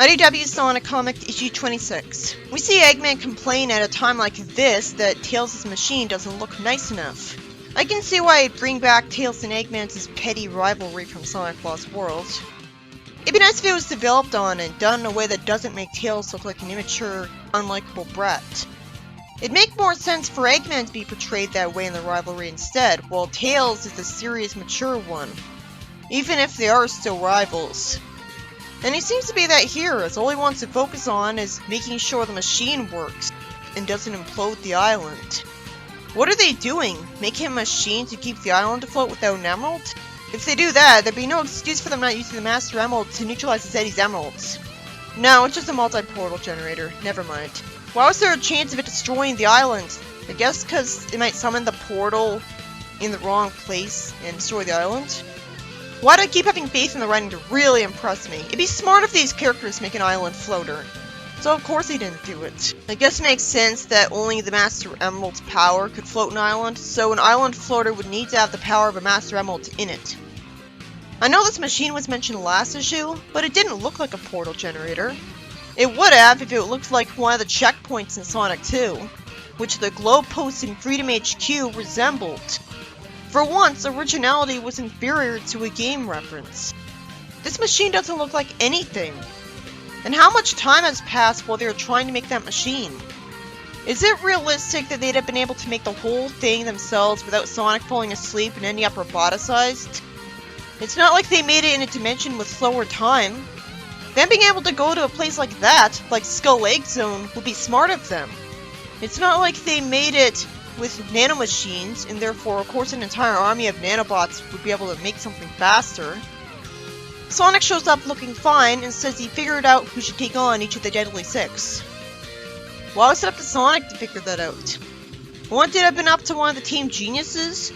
IDW Sonic Comic Issue 26. We see Eggman complain at a time like this that Tails' machine doesn't look nice enough. I can see why it'd bring back Tails and Eggman's petty rivalry from Sonic Lost World. It'd be nice if it was developed on and done in a way that doesn't make Tails look like an immature, unlikable brat. It'd make more sense for Eggman to be portrayed that way in the rivalry instead, while Tails is the serious, mature one, even if they are still rivals. And he seems to be that here, as all he wants to focus on is making sure the machine works and doesn't implode the island. What are they doing? Making a machine to keep the island afloat without an emerald? If they do that, there'd be no excuse for them not using the Master Emerald to neutralize Zeddy's emeralds. No, it's just a multi-portal generator. Never mind. Why was there a chance of it destroying the island? I guess because it might summon the portal in the wrong place and destroy the island? Why do I keep having faith in the writing to really impress me? It'd be smart if these characters make an island floater. So of course he didn't do it. I guess it makes sense that only the Master Emerald's power could float an island, so an island floater would need to have the power of a Master Emerald in it. I know this machine was mentioned last issue, but it didn't look like a portal generator. It would have if it looked like one of the checkpoints in Sonic 2, which the globe posts in Freedom HQ resembled. For once, originality was inferior to a game reference. This machine doesn't look like anything. And how much time has passed while they were trying to make that machine? Is it realistic that they'd have been able to make the whole thing themselves without Sonic falling asleep and ending up roboticized? It's not like they made it in a dimension with slower time. Them being able to go to a place like that, like Skull Egg Zone, would be smart of them. It's not like they made it with nanomachines, and therefore, of course, an entire army of nanobots would be able to make something faster. Sonic shows up looking fine and says he figured out who should take on each of the Deadly Six. Why was it up to Sonic to figure that out? Wouldn't it have been up to one of the Team Geniuses?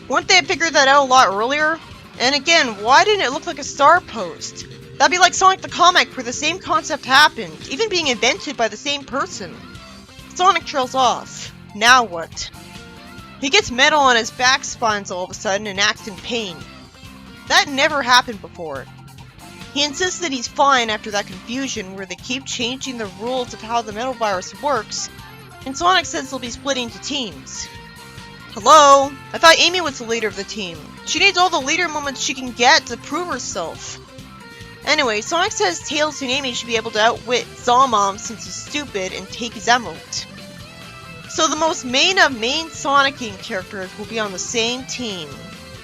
Wouldn't they have figured that out a lot earlier? And again, why didn't it look like a star post? That'd be like Sonic the Comic, where the same concept happened, even being invented by the same person. Sonic trails off. Now what? He gets metal on his back spines all of a sudden and acts in pain. That never happened before. He insists that he's fine after that confusion where they keep changing the rules of how the metal virus works, and Sonic says they'll be splitting into teams. Hello? I thought Amy was the leader of the team. She needs all the leader moments she can get to prove herself. Anyway, Sonic says Tails and Amy should be able to outwit Zalmom since he's stupid and take his emerald. So the most main of main Sonic game characters will be on the same team.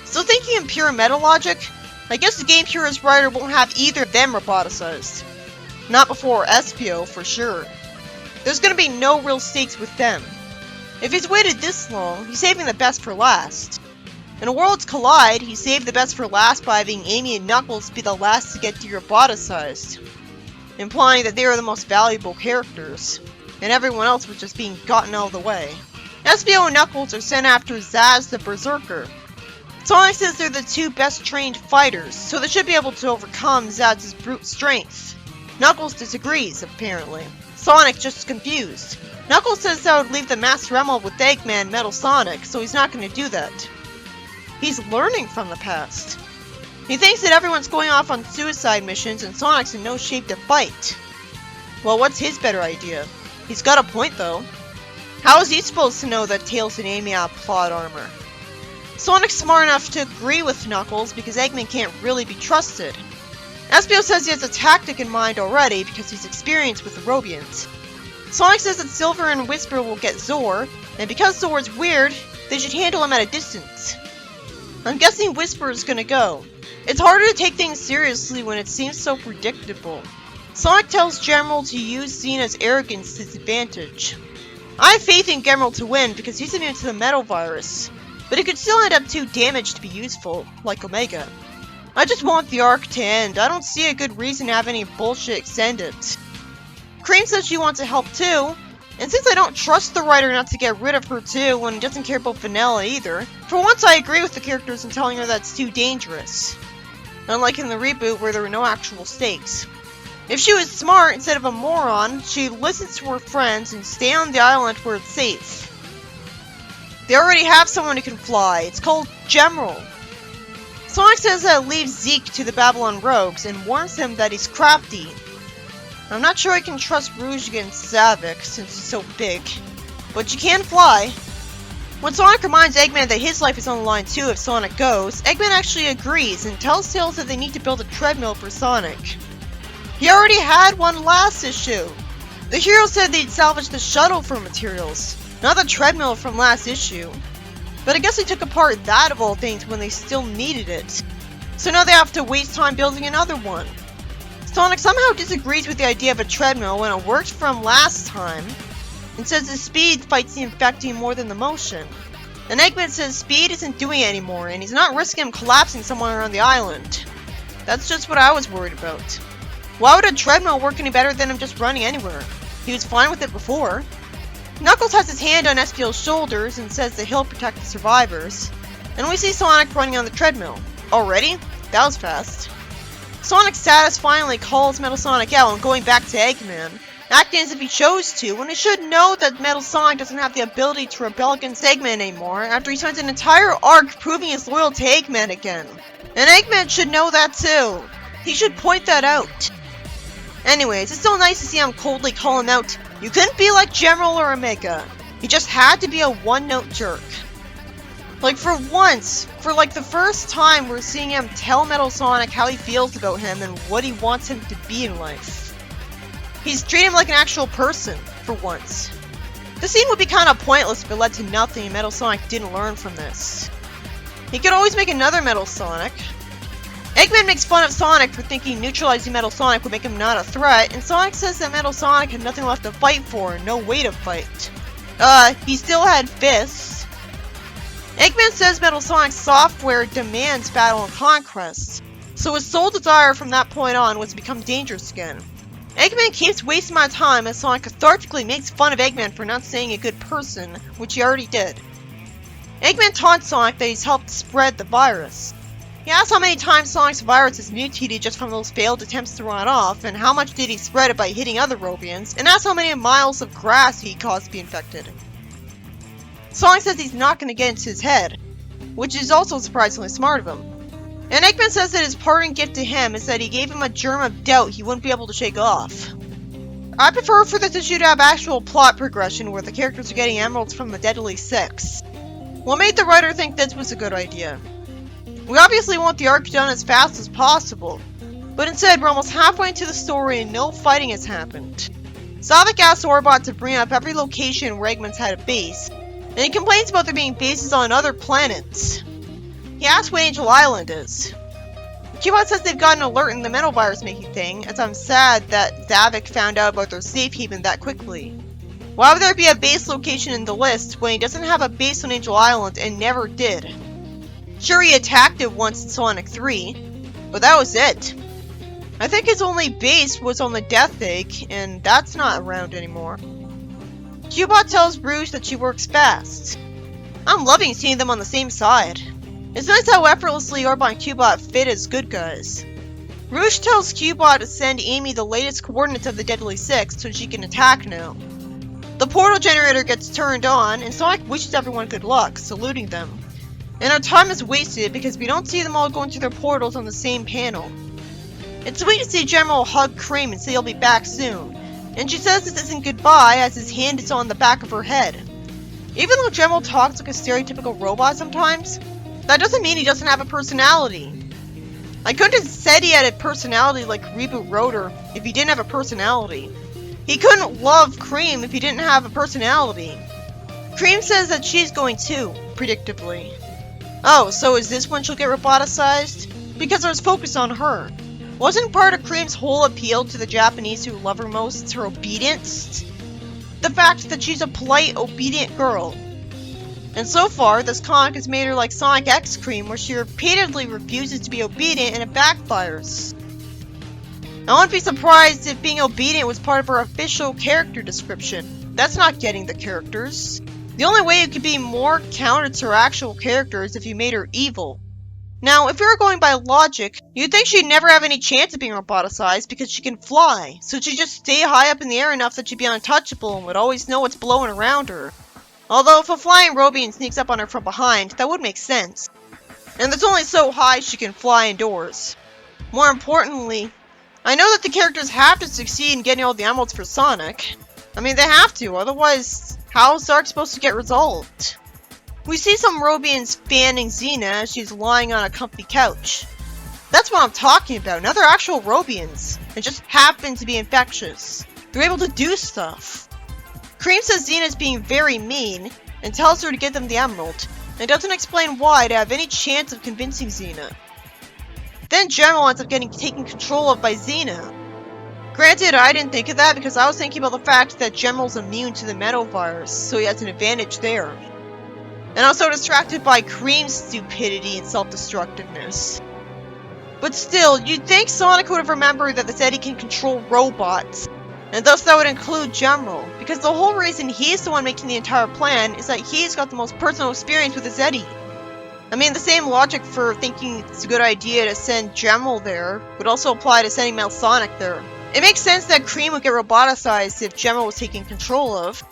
Still thinking in pure meta logic? I guess the game purist writer won't have either of them roboticized. Not before Espio, for sure. There's gonna be no real stakes with them. If he's waited this long, he's saving the best for last. In a Worlds Collide, he saved the best for last by having Amy and Knuckles be the last to get de-roboticized, implying that they were the most valuable characters, and everyone else was just being gotten out of the way. Espio and Knuckles are sent after Zaz the Berserker. Sonic says they're the two best trained fighters, so they should be able to overcome Zaz's brute strength. Knuckles disagrees, apparently. Sonic just confused. Knuckles says that would leave the Master Emerald with Eggman and Metal Sonic, so he's not going to do that. He's learning from the past. He thinks that everyone's going off on suicide missions and Sonic's in no shape to fight. Well, what's his better idea? He's got a point, though. How is he supposed to know that Tails and Amy have plot armor? Sonic's smart enough to agree with Knuckles because Eggman can't really be trusted. Espio says he has a tactic in mind already because he's experienced with the Robians. Sonic says that Silver and Whisper will get Zor, and because Zor's weird, they should handle him at a distance. I'm guessing Whisper is gonna go. It's harder to take things seriously when it seems so predictable. Sonic tells Gemerald to use Xena's arrogance to his advantage. I have faith in Gemerald to win because he's immune to the metal virus, but he could still end up too damaged to be useful, like Omega. I just want the arc to end. I don't see a good reason to have any bullshit extend it. Cream says she wants to help too, and since I don't trust the writer not to get rid of her too when he doesn't care about Vanilla either, for once I agree with the characters in telling her that's too dangerous. Unlike in the reboot where there were no actual stakes. If she was smart instead of a moron, she'd listen to her friends and stay on the island where it's safe. They already have someone who can fly. It's called Gemerald. Sonic says that it leaves Zeke to the Babylon Rogues and warns him that he's crafty. I'm not sure I can trust Rouge against Zavik since he's so big, but you can fly. When Sonic reminds Eggman that his life is on the line too if Sonic goes, Eggman actually agrees and tells Tails that they need to build a treadmill for Sonic. He already had one last issue. The hero said they'd salvage the shuttle for materials, not the treadmill from last issue. But I guess they took apart that of all things when they still needed it. So now they have to waste time building another one. Sonic somehow disagrees with the idea of a treadmill when it worked from last time, and says the speed fights the infecting more than the motion. And Eggman says speed isn't doing it anymore, and he's not risking him collapsing somewhere around the island. That's just what I was worried about. Why would a treadmill work any better than him just running anywhere? He was fine with it before. Knuckles has his hand on Espio's shoulders and says that he'll protect the survivors. And we see Sonic running on the treadmill. Already? That was fast. Sonic's status finally calls Metal Sonic out and going back to Eggman, acting as if he chose to, when he should know that Metal Sonic doesn't have the ability to rebel against Eggman anymore after he spent an entire arc proving his loyalty to Eggman again. And Eggman should know that too. He should point that out. Anyways, it's still nice to see him coldly call him out. You couldn't be like General or Omega. He just had to be a one-note jerk. Like for once, for like the first time, we're seeing him tell Metal Sonic how he feels about him and what he wants him to be in life. He's treating him like an actual person, for once. The scene would be kind of pointless if it led to nothing and Metal Sonic didn't learn from this. He could always make another Metal Sonic. Eggman makes fun of Sonic for thinking neutralizing Metal Sonic would make him not a threat, and Sonic says that Metal Sonic had nothing left to fight for and no way to fight. He still had fists. Eggman says Metal Sonic's software demands battle and conquest, so his sole desire from that point on was to become dangerous again. Eggman keeps wasting my time as Sonic cathartically makes fun of Eggman for not saying a good person, which he already did. Eggman taunts Sonic that he's helped spread the virus. He asks how many times Sonic's virus is mutated just from those failed attempts to run it off, and how much did he spread it by hitting other Robians, and asks how many miles of grass he caused to be infected. Sonic says he's not going to get into his head, which is also surprisingly smart of him. And Eggman says that his parting gift to him is that he gave him a germ of doubt he wouldn't be able to shake off. I prefer for this issue to have actual plot progression where the characters are getting emeralds from the Deadly Six. What made the writer think this was a good idea? We obviously want the arc done as fast as possible, but instead we're almost halfway into the story and no fighting has happened. Zavik asks Orbot to bring up every location where Eggman's had a base, and he complains about there being bases on other planets. He asks what Angel Island is. Cubot says they've got an alert in the metal virus making thing, as I'm sad that Zavik found out about their safe haven that quickly. Why would there be a base location in the list when he doesn't have a base on Angel Island and never did? Sure, he attacked it once in Sonic 3, but that was it. I think his only base was on the Death Egg, and that's not around anymore. Cubot tells Rouge that she works fast. I'm loving seeing them on the same side. It's nice how effortlessly Orbot and Cubot fit as good guys. Rouge tells Cubot to send Amy the latest coordinates of the Deadly Six so she can attack now. The portal generator gets turned on, and Sonic wishes everyone good luck, saluting them. And our time is wasted because we don't see them all going through their portals on the same panel. It's sweet to see General hug Cream and say he'll be back soon, and she says this isn't goodbye as his hand is on the back of her head. Even though General talks like a stereotypical robot sometimes, that doesn't mean he doesn't have a personality. I couldn't have said he had a personality like Reboot Rotor if he didn't have a personality. He couldn't love Cream if he didn't have a personality. Cream says that she's going too, predictably. Oh, so is this when she'll get roboticized? Because I was focused on her. Wasn't part of Cream's whole appeal to the Japanese who love her most her obedience? The fact that she's a polite, obedient girl. And so far, this comic has made her like Sonic X Cream, where she repeatedly refuses to be obedient and it backfires. I wouldn't be surprised if being obedient was part of her official character description. That's not getting the characters. The only way it could be more counted to her actual character is if you made her evil. Now, if we were going by logic, you'd think she'd never have any chance of being roboticized because she can fly, so she'd just stay high up in the air enough that she'd be untouchable and would always know what's blowing around her. Although if a flying Robian sneaks up on her from behind, that would make sense. And there's only so high she can fly indoors. More importantly, I know that the characters have to succeed in getting all the emeralds for Sonic. I mean, they have to, otherwise, how is Sonic supposed to get resolved? We see some Robians fanning Xena as she's lying on a comfy couch. That's what I'm talking about. Now they're actual Robians. They just happen to be infectious. They're able to do stuff. Cream says Xena's being very mean and tells her to give them the emerald, and doesn't explain why to have any chance of convincing Xena. Then General ends up getting taken control of by Xena. Granted, I didn't think of that because I was thinking about the fact that General's immune to the metal virus, so he has an advantage there. And I was so distracted by Cream's stupidity and self-destructiveness. But still, you'd think Sonic would have remembered that the Zeddy can control robots, and thus that would include General, because the whole reason he's the one making the entire plan is that he's got the most personal experience with the Zeddy. I mean, the same logic for thinking it's a good idea to send General there would also apply to sending Male Sonic there. It makes sense that Cream would get roboticized if General was taken control of,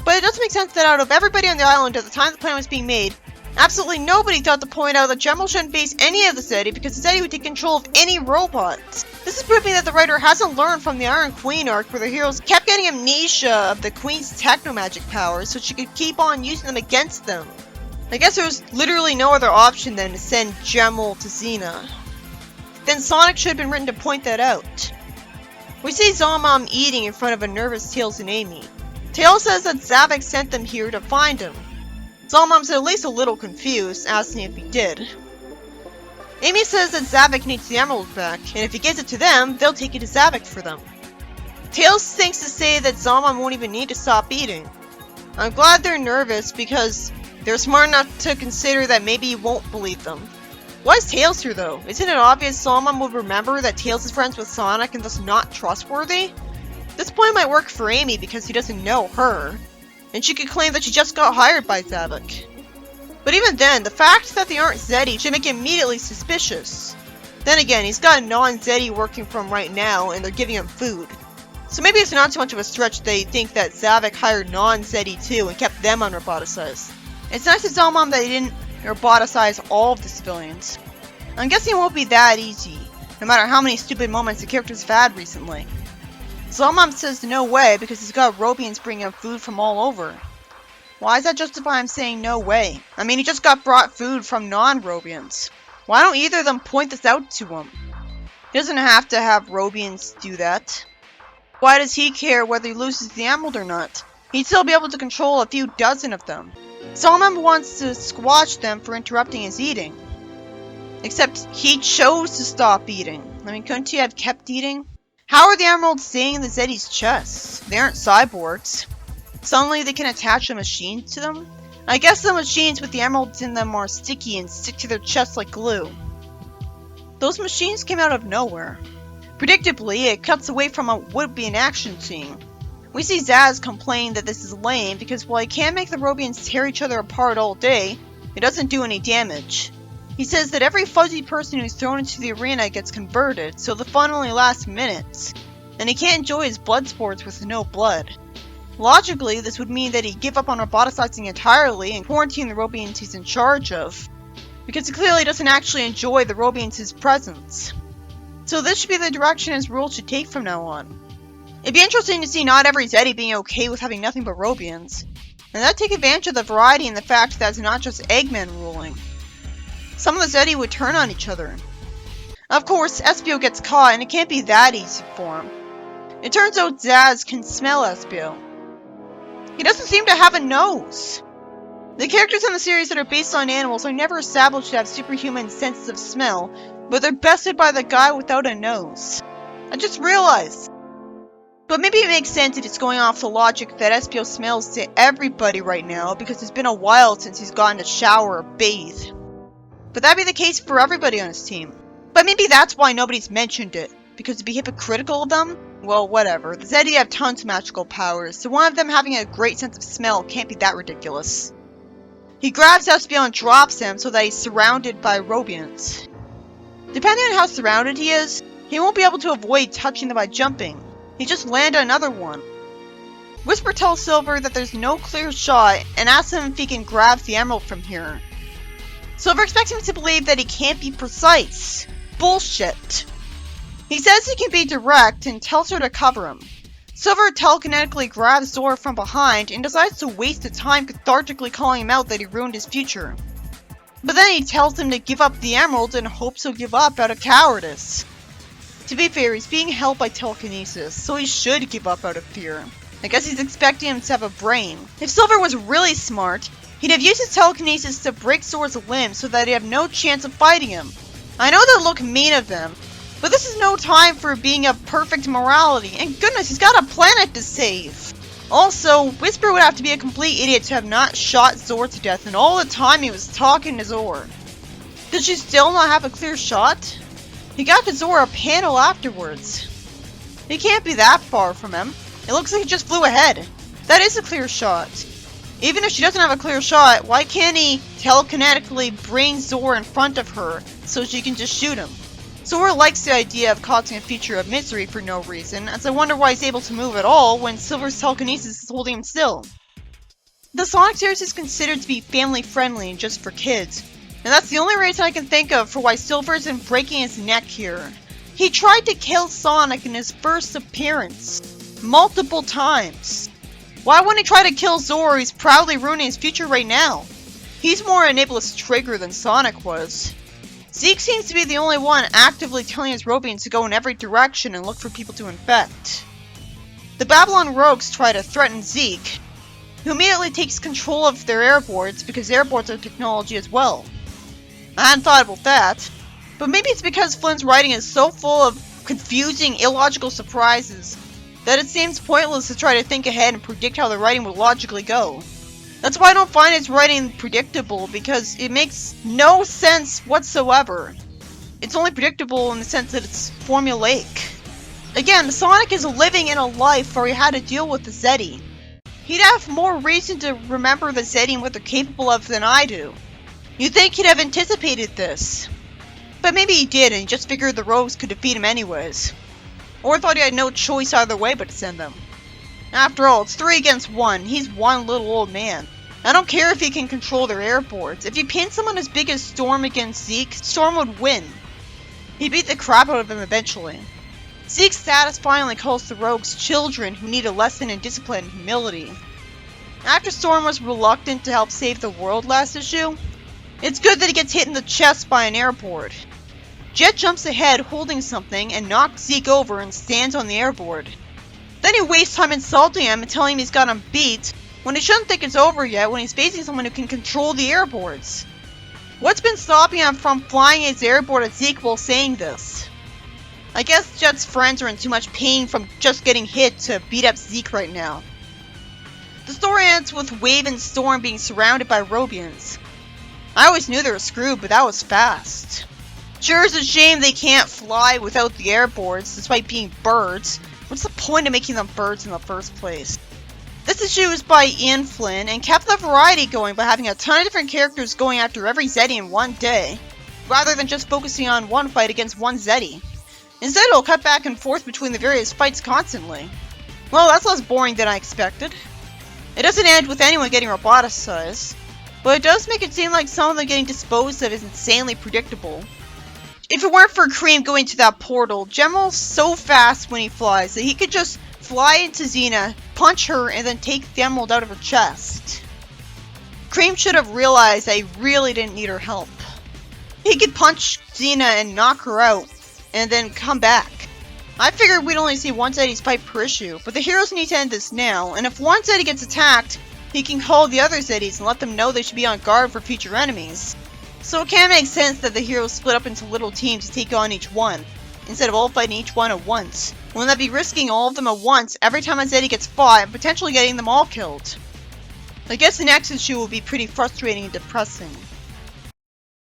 but it doesn't make sense that out of everybody on the island at the time the plan was being made, absolutely nobody thought to point out that General shouldn't base any of the Zeddy because the Zeddy would take control of any robots. This is proving that the writer hasn't learned from the Iron Queen arc where the heroes kept getting amnesia of the Queen's techno-magic powers so she could keep on using them against them. I guess there was literally no other option than to send General to Xena. Then Sonic should have been written to point that out. We see Zomom eating in front of a nervous Tails and Amy. Tails says that Zavok sent them here to find him. Zomom's at least a little confused, asking if he did. Amy says that Zavok needs the emerald back, and if he gives it to them, they'll take it to Zavok for them. Tails thinks to say that Zomom won't even need to stop eating. I'm glad they're nervous because they're smart enough to consider that maybe he won't believe them. Why is Tails here though? Isn't it obvious Zomom would remember that Tails is friends with Sonic and thus not trustworthy? This point might work for Amy because he doesn't know her, and she could claim that she just got hired by Zavok. But even then, the fact that they aren't Zeddy should make him immediately suspicious. Then again, he's got a non-Zeddy working for him right now, and they're giving him food. So maybe it's not too much of a stretch they think that Zavok hired non-Zeddy too and kept them unroboticized. It's nice to Zomom that he didn't roboticize all of the civilians. I'm guessing it won't be that easy, no matter how many stupid moments the characters have had recently. Zomom says no way because he's got Robians bringing him food from all over. Why does that justify him saying no way? I mean, he just got brought food from non-Robians. Why don't either of them point this out to him? He doesn't have to have Robians do that. Why does he care whether he loses the emerald or not? He'd still be able to control a few dozen of them. Zomom wants to squash them for interrupting his eating. Except he chose to stop eating. I mean, couldn't he have kept eating? How are the emeralds staying in the Zeddy's chests? They aren't cyborgs. Suddenly they can attach a machine to them? I guess the machines with the emeralds in them are sticky and stick to their chests like glue. Those machines came out of nowhere. Predictably, it cuts away from what would be an action scene. We see Zaz complain that this is lame because while he can't make the Robians tear each other apart all day, it doesn't do any damage. He says that every fuzzy person who's thrown into the arena gets converted, so the fun only lasts minutes, and he can't enjoy his blood sports with no blood. Logically, this would mean that he'd give up on roboticizing entirely and quarantine the Robians he's in charge of, because he clearly doesn't actually enjoy the Robians' presence. So this should be the direction his rule should take from now on. It'd be interesting to see not every Zeddy being okay with having nothing but Robians, and that'd take advantage of the variety and the fact that it's not just Eggman ruling. Some of the Zeddy would turn on each other. Of course, Espio gets caught, and it can't be that easy for him. It turns out Zaz can smell Espio. He doesn't seem to have a nose. The characters in the series that are based on animals are never established to have superhuman senses of smell, but they're bested by the guy without a nose. I just realized. But maybe it makes sense if it's going off the logic that Espio smells to everybody right now because it's been a while since he's gotten to shower or bathe. But that'd be the case for everybody on his team. But maybe that's why nobody's mentioned it, because to be hypocritical of them? Well, whatever. The Zeddy have tons of magical powers, so one of them having a great sense of smell can't be that ridiculous. He grabs Espio and drops him so that he's surrounded by Robians. Depending on how surrounded he is, he won't be able to avoid touching them by jumping. He just landed another one. Whisper tells Silver that there's no clear shot and asks him if he can grab the emerald from here. Silver expects him to believe that he can't be precise. Bullshit. He says he can be direct and tells her to cover him. Silver telekinetically grabs Zora from behind and decides to waste the time cathartically calling him out that he ruined his future. But then he tells him to give up the emerald and hopes he'll give up out of cowardice. To be fair, he's being held by telekinesis, so he should give up out of fear. I guess he's expecting him to have a brain. If Silver was really smart, he'd have used his telekinesis to break Zora's limbs so that he'd have no chance of fighting him. I know that look mean of him, but this is no time for being a perfect morality, and goodness, he's got a planet to save. Also, Whisper would have to be a complete idiot to have not shot Zora to death in all the time he was talking to Zora. Does she still not have a clear shot? He got to Zora a panel afterwards. He can't be that far from him. It looks like he just flew ahead. That is a clear shot. Even if she doesn't have a clear shot, why can't he telekinetically bring Zora in front of her so she can just shoot him? Zora likes the idea of causing a future of misery for no reason, as I wonder why he's able to move at all when Silver's telekinesis is holding him still. The Sonic series is considered to be family friendly and just for kids, and that's the only reason I can think of for why Silver isn't breaking his neck here. He tried to kill Sonic in his first appearance, multiple times. Why wouldn't he try to kill Zora who's proudly ruining his future right now? He's more an ableist trigger than Sonic was. Zeke seems to be the only one actively telling his Robians to go in every direction and look for people to infect. The Babylon rogues try to threaten Zeke, who immediately takes control of their airboards because airboards are technology as well. I hadn't thought about that, but maybe it's because Flynn's writing is so full of confusing, illogical surprises that it seems pointless to try to think ahead and predict how the writing would logically go. That's why I don't find his writing predictable, because it makes no sense whatsoever. It's only predictable in the sense that it's formulaic. Again, Sonic is living in a life where he had to deal with the Zeti. He'd have more reason to remember the Zeti and what they're capable of than I do. You'd think he'd have anticipated this. But maybe he did and he just figured the rogues could defeat him anyways. Or thought he had no choice either way but to send them. After all, it's 3 against 1. He's one little old man. I don't care if he can control their airboards. If you pin someone as big as Storm against Zeke, Storm would win. He'd beat the crap out of him eventually. Zeke's status finally calls the rogues children who need a lesson in discipline and humility. After Storm was reluctant to help save the world last issue, it's good that he gets hit in the chest by an airboard. Jet jumps ahead holding something and knocks Zeke over and stands on the airboard. Then he wastes time insulting him and telling him he's got him beat, when he shouldn't think it's over yet when he's facing someone who can control the airboards. What's been stopping him from flying his airboard at Zeke while saying this? I guess Jet's friends are in too much pain from just getting hit to beat up Zeke right now. The story ends with Wave and Storm being surrounded by Robians. I always knew they were screwed, but that was fast. Sure, it's a shame they can't fly without the airboards, despite being birds. What's the point of making them birds in the first place? This issue is by Ian Flynn and kept the variety going by having a ton of different characters going after every Zeti in one day, rather than just focusing on one fight against one Zeti. Instead, it'll cut back and forth between the various fights constantly. Well, that's less boring than I expected. It doesn't end with anyone getting roboticized, but it does make it seem like some of them getting disposed of is insanely predictable. If it weren't for Cream going to that portal, General's so fast when he flies that he could just fly into Xena, punch her, and then take the emerald out of her chest. Cream should have realized that he really didn't need her help. He could punch Xena and knock her out, and then come back. I figured we'd only see one Zeti's fight per issue, but the heroes need to end this now, and if one Zeti gets attacked, he can call the other Zetis and let them know they should be on guard for future enemies. So it can make sense that the heroes split up into little teams to take on each one, instead of all fighting each one at once. Wouldn't that be risking all of them at once every time a Zeti gets fought and potentially getting them all killed? I guess the next issue will be pretty frustrating and depressing.